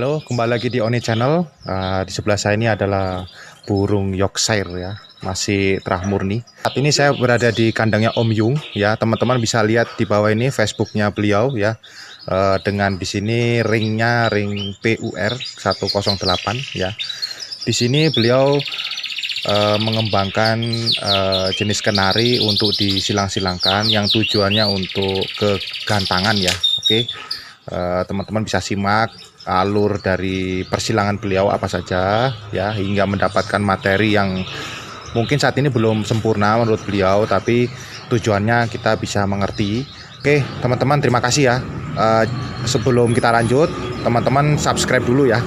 Halo, kembali lagi di Oni Channel. Di sebelah saya ini adalah burung Yorkshire ya, masih terah murni. Saat ini saya berada di kandangnya Om Yung ya, teman-teman bisa lihat di bawah ini Facebooknya beliau ya. Dengan di sini ringnya ring PUR 108 ya. Di sini beliau mengembangkan jenis kenari untuk disilang-silangkan yang tujuannya untuk kegantangan ya. Oke. Teman-teman bisa simak alur dari persilangan beliau apa saja ya, hingga mendapatkan materi yang mungkin saat ini belum sempurna menurut beliau, tapi tujuannya kita bisa mengerti. Oke teman-teman, terima kasih ya. Sebelum kita lanjut, teman-teman subscribe dulu ya.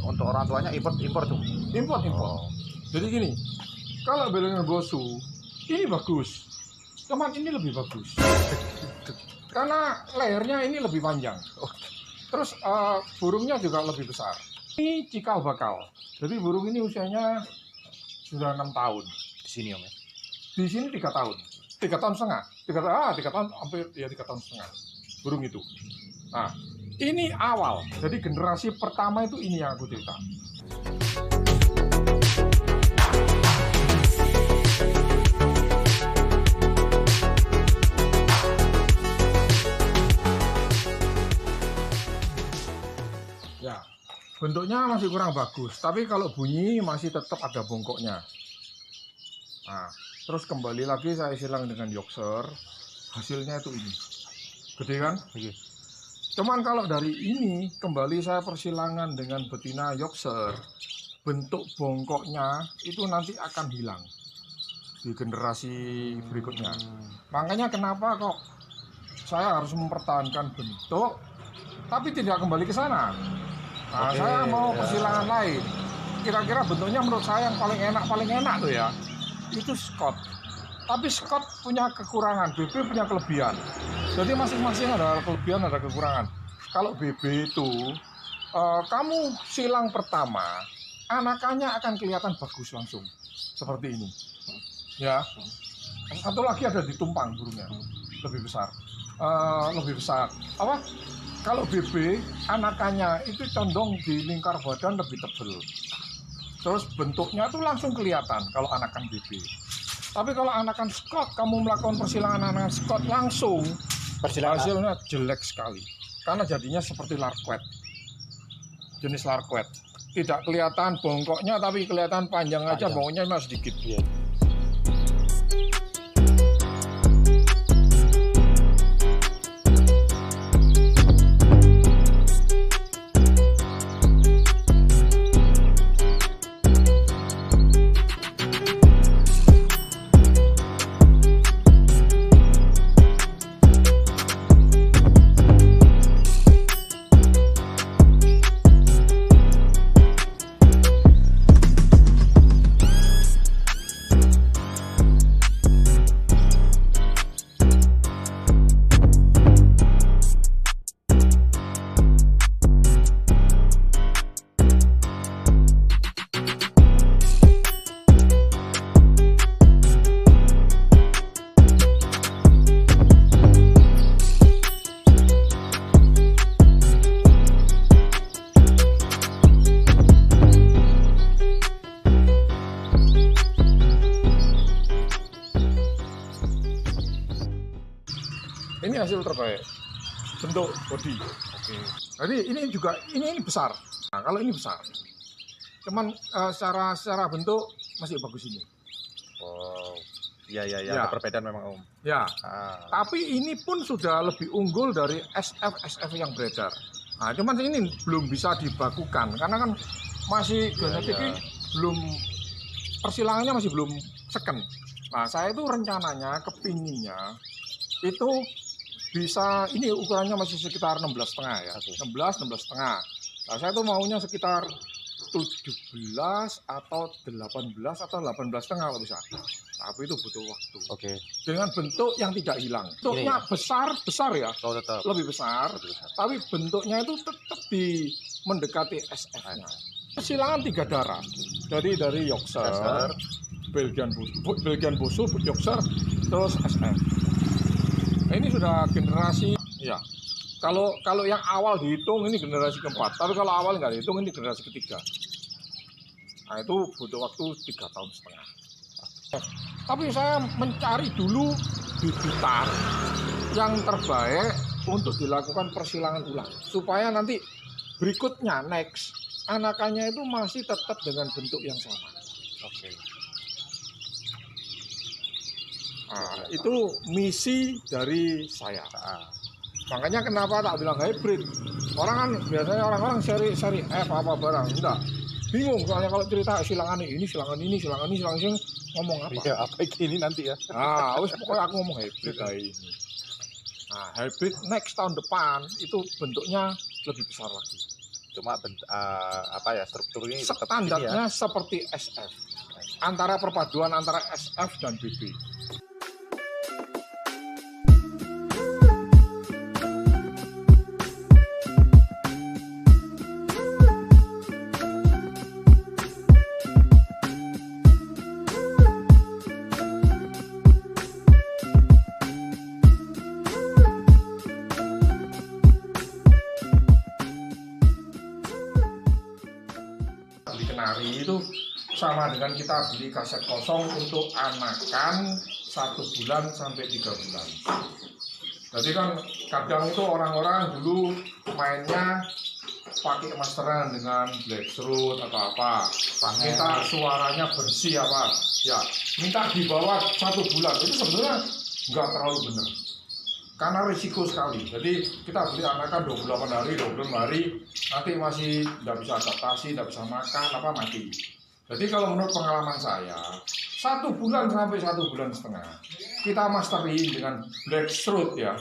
Untuk orang tuanya impor tuh. Import. Jadi gini, kalau belengan bosu ini bagus, cuman ini lebih bagus karena lehernya ini lebih panjang. Terus burungnya juga lebih besar. Ini cikal bakal. Jadi burung ini usianya sudah 6 tahun. Di sini Om ya. Di sini 3 tahun, 3 tahun setengah, 3 tahun hampir ya 3 tahun setengah burung itu. Nah, ini awal. Jadi generasi pertama itu ini yang aku cerita. Ya, bentuknya masih kurang bagus, tapi kalau bunyi masih tetap ada bongkoknya. Nah, terus kembali lagi saya silang dengan Yorkshire, hasilnya itu ini. Gede kan? Oke. Cuman kalau dari ini kembali saya persilangan dengan betina Yorkshire, bentuk bongkoknya itu nanti akan hilang di generasi berikutnya. Makanya kenapa kok saya harus mempertahankan bentuk tapi tidak kembali ke sana. Nah, Oke, saya mau ya. persilangan lain. Kira-kira bentuknya menurut saya yang paling enak tuh ya, itu Scott. Tapi Scott punya kekurangan, BB punya kelebihan. Jadi masing-masing ada kelebihan, ada kekurangan. Kalau BB itu, kamu silang pertama, anakannya akan kelihatan bagus langsung. Seperti ini. Ya. Satu lagi ada di tumpang burungnya, lebih besar. Apa? Kalau BB, anakannya itu condong di lingkar badan lebih tebal. Terus bentuknya itu langsung kelihatan kalau anakan BB. Tapi kalau anakan Scott, kamu melakukan persilangan anakan Scott langsung, hasilnya jelek sekali. Karena jadinya seperti larquet, jenis larquet. Tidak kelihatan bongkoknya, tapi kelihatan panjang aja, bongkoknya masih sedikit. hasil terbaik bentuk body. Oke. Jadi ini besar. Nah, kalau ini besar, cuman secara bentuk masih bagus ini. Wow. Iya, Ya. ada perbedaan memang Om. Ya, Ah, tapi ini pun sudah lebih unggul dari SF yang beredar. Nah, cuman ini belum bisa dibakukan karena kan masih genetiknya belum, persilangannya masih belum seken. Nah, saya itu rencananya kepinginnya itu bisa, ini ukurannya masih sekitar 16,5 ya. Oke. 16,5. Nah, saya tuh maunya sekitar 17 atau 18 atau 18,5 kalau bisa. Tapi itu butuh waktu. Oke. Dengan bentuk yang tidak hilang. Bentuknya besar ya, Oh, tetap. lebih besar, tapi bentuknya itu tetap mendekati SF-nya. Persilangan 3 darah. Jadi dari Yorkshire, Belgian Bull, Yorkshire, terus SF. Nah, ini sudah generasi, ya. Kalau yang awal dihitung ini generasi keempat, tapi kalau awal nggak dihitung ini generasi ketiga. Nah, itu butuh waktu 3,5 tahun. Tapi saya mencari dulu bibitan yang terbaik untuk dilakukan persilangan ulang, supaya nanti berikutnya next anakannya itu masih tetap dengan bentuk yang sama. Oke. Nah, itu misi dari saya. Ah, Makanya kenapa tak bilang hybrid? Orang kan biasanya orang-orang seri F apa barang, enggak. Bingung soalnya kalau cerita silangan ini, ngomong apa? iya, apa ini nanti ya? Nah, wis pokoknya aku ngomong hybrid kayak ini. Nah, hybrid next tahun depan itu bentuknya lebih besar lagi. Cuma apa ya, strukturnya tetap Standarnya ini ya. seperti SF. Antara perpaduan antara SF dan BB. Beli kenari itu sama dengan kita beli kaset kosong untuk anakan 1 bulan sampai 3 bulan. Jadi kan kadang itu orang-orang dulu mainnya pakai masteran dengan black throat atau apa, minta suaranya bersih apa, ya minta di bawah 1 bulan, itu sebenarnya nggak terlalu benar. Karena risiko sekali. Jadi kita beli anakan 28 hari, 26 hari, nanti masih tidak bisa adaptasi, tidak bisa makan, apa mati. Jadi kalau menurut pengalaman saya, 1 bulan sampai 1,5 bulan kita masterin dengan black throat ya,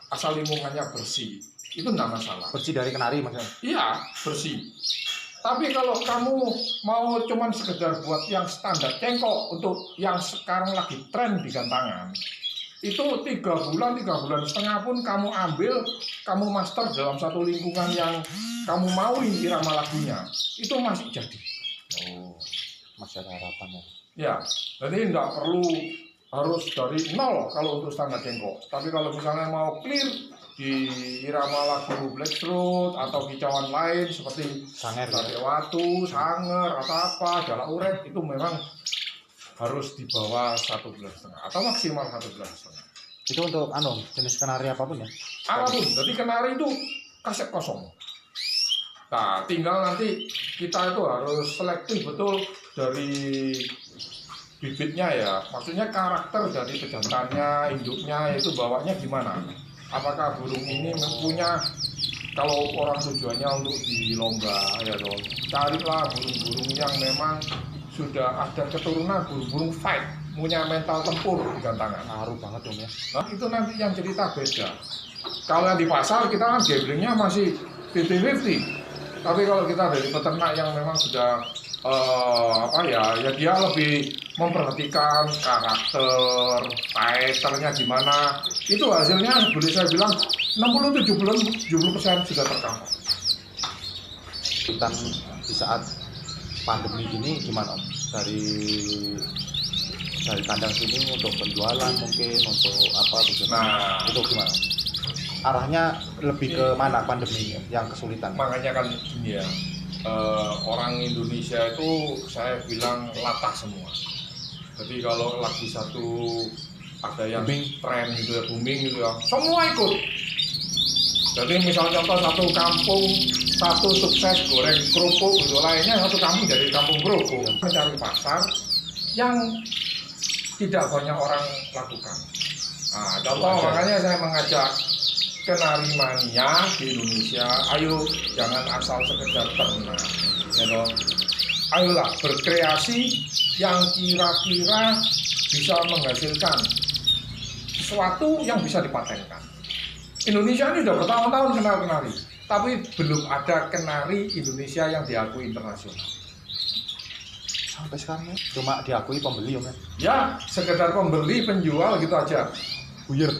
asal lingkungannya bersih, itu tidak masalah. Bersih dari kenari maksudnya? Iya, bersih. Tapi kalau kamu mau cuman sekedar buat yang standar cengkok untuk yang sekarang lagi tren di gantangan, itu 3 bulan, 3,5 bulan pun kamu ambil, kamu master dalam satu lingkungan yang kamu mauin irama lagunya, itu masih jadi. Oh, masih ada harapan ya. Ya, jadi tidak perlu harus dari nol kalau untuk standar cengkok. Tapi kalau misalnya mau clear di irama lagu black throat atau kicauan lain seperti Sanger Sate ya. Watu, Sanger atau apa, Jalak Urip, itu memang harus di bawah 1,5 bulan atau maksimal 1,5 bulan. Itu untuk jenis kenari apapun ya? Apapun, jadi kenari itu kaset kosong. Nah, tinggal nanti kita itu harus selektif betul dari bibitnya ya. Maksudnya karakter dari pejantannya, induknya itu bawanya gimana. Apakah burung ini punya, kalau orang tujuannya untuk di lomba ya dong, carilah burung-burung yang memang sudah ada keturunan burung-burung fight, punya mental tempur di gantangan. Ngaruh banget Om ya. Nah, itu nanti yang cerita beda. Kalau yang di pasar kita kan gamblingnya masih 50-50. Tapi kalau kita dari peternak yang memang sudah ya dia lebih memperhatikan karakter, fighternya gimana. Itu hasilnya boleh saya bilang 60-70% sudah tercover. Dan di saat pandemi ini gimana Om? Dari kandang sini untuk penjualan mungkin, untuk apa begitu? Nah, itu gimana? Arahnya lebih ke mana pandemi yang kesulitan? makanya kan gini ya, orang Indonesia itu saya bilang latah semua. Jadi kalau lagi satu ada yang Booming. tren gitu ya, booming gitu ya, semua ikut. Jadi misalnya contoh satu kampung satu sukses goreng kerupuk gitu, lainnya satu kampung jadi kampung kerupuk, mencari pasar yang tidak banyak orang lakukan. Nah, contoh makanya saya mengajak kenari mania di Indonesia, ayo jangan asal sekedar ternak, gitu. Ayolah berkreasi yang kira-kira bisa menghasilkan sesuatu yang bisa dipatenkan. Indonesia ini sudah bertahun-tahun kenal kenari, tapi belum ada kenari Indonesia yang diakui internasional. Sampai sekarang cuma diakui pembeli ya, Ya, sekedar pembeli, penjual gitu aja. Buyur.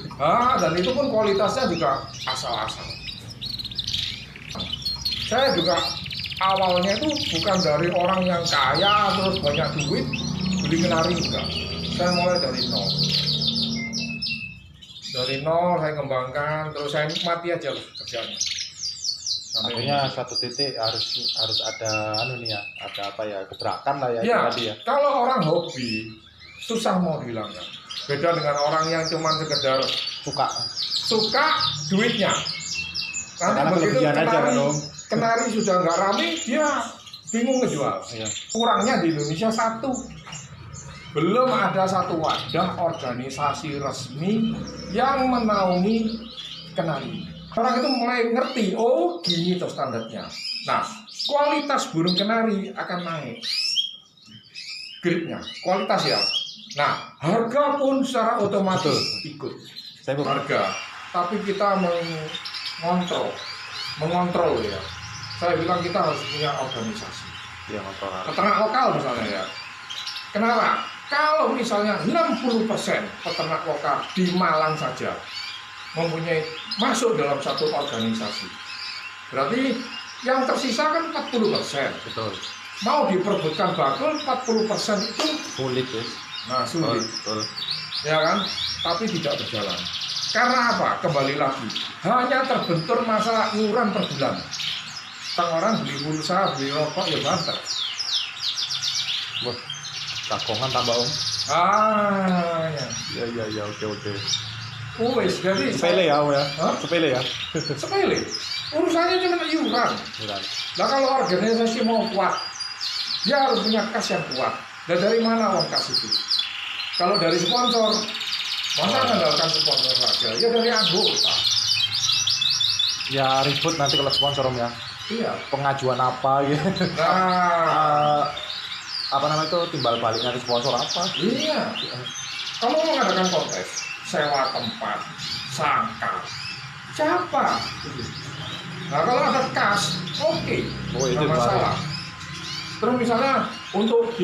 Dan itu pun kualitasnya juga asal-asal. Saya juga awalnya itu bukan dari orang yang kaya terus banyak duit beli kenari, enggak. Saya mulai dari nol. Dari nol saya kembangkan, terus saya nikmati aja kerjanya. Akhirnya satu titik harus ada ada apa ya, gebrakan lah ya, Ya, tadi ya. kalau orang hobi susah mau dihilangkan. Beda dengan orang yang cuma sekedar suka duitnya. Nanti Karena begitu kelebihan aja kan, Om. kenari sudah nggak rame, dia bingung ngejual. Iya. Kurangnya di Indonesia satu, belum ada satu wadah organisasi resmi yang menaungi kenari. Orang itu mulai ngerti, oh gini tuh standarnya. Nah, kualitas burung kenari akan naik. Grade-nya, kualitas ya. Nah, harga pun secara otomatis ikut. Saya Harga, tapi kita mengontrol ya. Saya bilang kita harus punya organisasi. ya ngobrol. Peternak lokal misalnya ya. Kenapa? Kalau misalnya 60% peternak lokal di Malang saja mempunyai masuk dalam satu organisasi, berarti yang tersisa kan 40%. Betul. Mau diperbutkan bakul 40% itu Sulit ya. nah sulit, Betul. ya kan? Tapi tidak berjalan. Karena apa? Kembali lagi, hanya terbentur masalah iuran per bulan. Orang beli pulsa, beli rokok ya banter. Wah, takongan tambah Om. Ya. Ya, oke. Wes, jadi Sepele ya, Om ya. Hah? Sepele ya. sepele. Urusannya cuma iuran. Bukan. Nah kalau organisasi mau kuat, dia harus punya kas yang kuat. Dan dari mana uang kas itu? Kalau dari sponsor, masa mengandalkan sponsor saja? Ya dari anggota. Ya ribut nanti kalau sponsor Om ya. Iya. Pengajuan apa gitu. Nah, Apa namanya itu, timbal balik dari sponsor apa? iya. Kamu mengadakan kontes, sewa tempat, sangkar. Siapa? Nah kalau ada kas, oke, Oh, itu nggak masalah. Terus misalnya untuk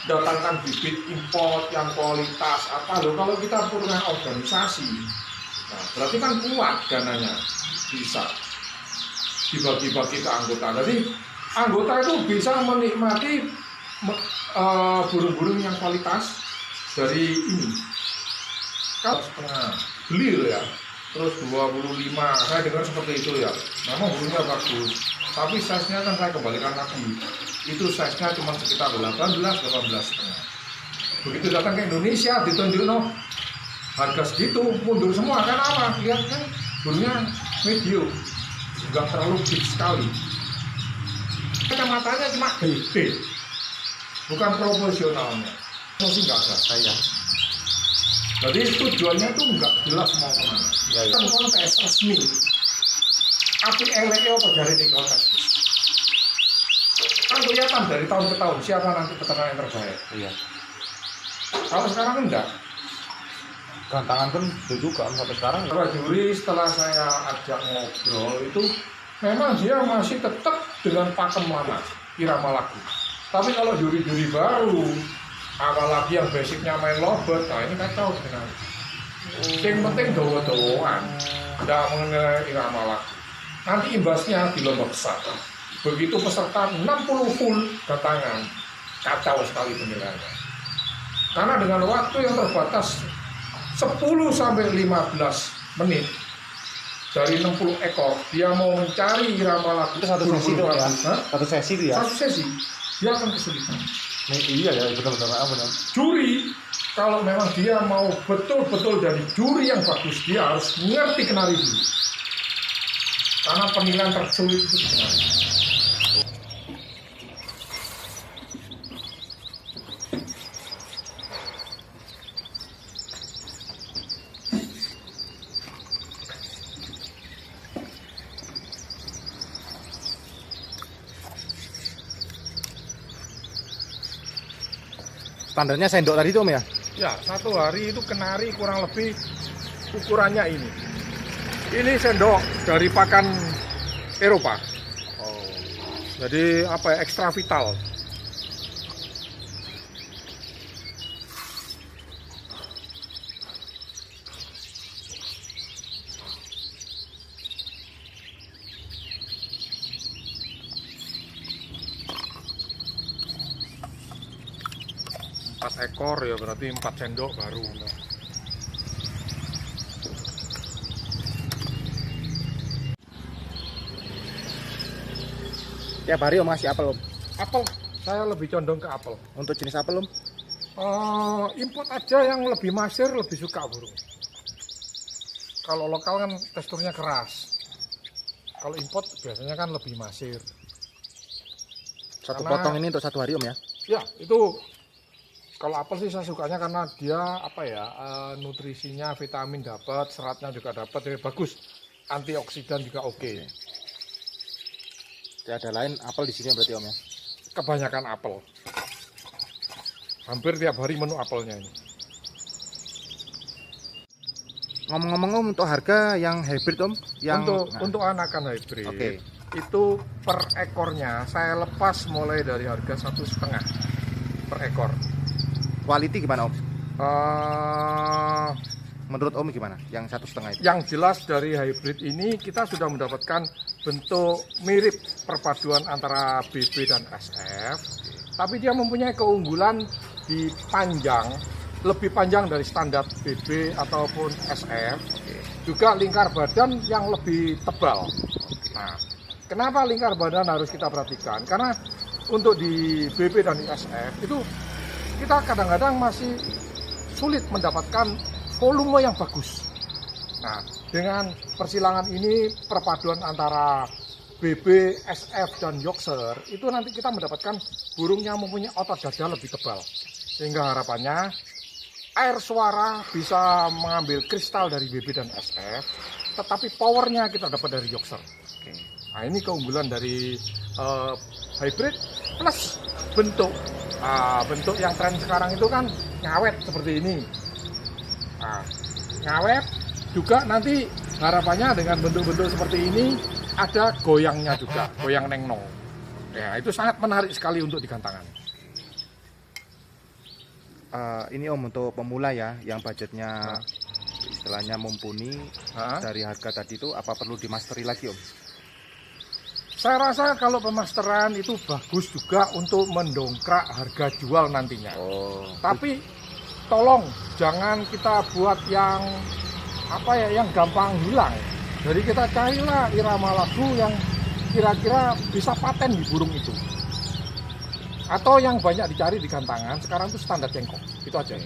datangkan bibit import yang kualitas apa loh, kalau kita punya organisasi, nah berarti kan kuat dananya, bisa dibagi-bagi ke anggota. Jadi anggota itu bisa menikmati burung-burung yang kualitas dari ini. Kalau setengah beli loh ya, terus 25, saya dengar seperti itu ya. Memang burungnya bagus, tapi size-nya kan saya kembalikan lagi. Itu size-nya cuma sekitar 18 setengah. Begitu datang ke Indonesia, ditunjuk no, harga segitu, mundur semua. Karena apa? Lihat kan burungnya medium, nggak terlalu big sekali. Kacamatanya cuma gede, bukan proporsionalnya. Masih nggak ada. Iya. Jadi tujuannya tuh nggak jelas mau kemana. Iya. Kan kontes resmi. Api LEO apa dari ini kontes? Kan kelihatan dari tahun ke tahun siapa nanti peternak yang terbaik. Iya. Kalau sekarang kan enggak. Gantangan kan itu juga Om, sampai sekarang ya. Para juri setelah saya ajak ngobrol itu memang dia masih tetap dengan pakem lama, irama lagu. Tapi kalau juri-juri baru, apalagi yang basicnya main lobet, nah ini kacau dengan. Yang penting doa-doaan, tidak mengenai irama lagu. Nanti imbasnya di Lombok besar. Begitu peserta 60 full datangan, kacau sekali penilaiannya. Karena dengan waktu yang terbatas 10 sampai 15 menit dari 60 ekor, dia mau mencari irama lagu Itu satu sesi tuh ya. Satu sesi itu ya. Satu sesi, dia akan kesulitan. Iya ya, benar-benar. Juri kalau memang dia mau betul-betul dari juri yang bagus, dia harus ngerti kenari dulu. Karena penilaian tersulit itu kenari. Standarnya sendok tadi itu Om ya? Ya, 1 hari itu kenari kurang lebih ukurannya ini. Ini sendok dari pakan Eropa. Oh. Jadi apa ya, ekstra vital. Empat ekor ya berarti 4 sendok baru. Tiap hari Om ngasih apel Om. Apel, saya lebih condong ke apel. Untuk jenis apel Om? Import aja yang lebih masir, lebih suka burung. Kalau lokal kan teksturnya keras. Kalau import biasanya kan lebih masir. Satu Karena- potong ini untuk 1 hari Om ya? Ya, itu kalau apel sih saya sukanya karena dia apa ya, nutrisinya, vitamin dapat, seratnya juga dapat, jadi bagus. Antioksidan juga oke. Ada lain apel di sini berarti Om ya? Kebanyakan apel. Hampir tiap hari menu apelnya ini. Ngomong-ngomong Om, untuk harga yang hybrid Om? Untuk anakan hybrid, Oke. itu per ekornya saya lepas mulai dari harga 1,5 per ekor. Quality gimana Om? Eh, Menurut Om gimana? Yang 1,5 itu? yang jelas dari hybrid ini kita sudah mendapatkan bentuk mirip perpaduan antara BB dan SF, tapi dia mempunyai keunggulan di panjang, lebih panjang dari standar BB ataupun SF, juga lingkar badan yang lebih tebal. Nah, kenapa lingkar badan harus kita perhatikan? Karena untuk di BB dan di SF itu kita kadang-kadang masih sulit mendapatkan volume yang bagus. Nah, dengan persilangan ini, perpaduan antara BB, SF, dan Yorkshire, itu nanti kita mendapatkan burung yang mempunyai otot dada lebih tebal. Sehingga harapannya air suara bisa mengambil kristal dari BB dan SF, tetapi powernya kita dapat dari Yorkshire. Nah, ini keunggulan dari hybrid plus bentuk. Bentuk yang tren sekarang itu kan ngawet seperti ini. Nah, ngawet juga nanti harapannya dengan bentuk-bentuk seperti ini ada goyangnya juga, goyang nengnong. Ya, itu sangat menarik sekali untuk digantangan. Ini Om untuk pemula ya, yang budgetnya istilahnya mumpuni, dari harga tadi itu apa perlu dimasteri lagi Om? Saya rasa kalau pemasteran itu bagus juga untuk mendongkrak harga jual nantinya. Tapi tolong jangan kita buat yang apa ya, yang gampang hilang. Jadi kita carilah irama lagu yang kira-kira bisa paten di burung itu. Atau yang banyak dicari di gantangan sekarang itu standar jengkok. Itu aja.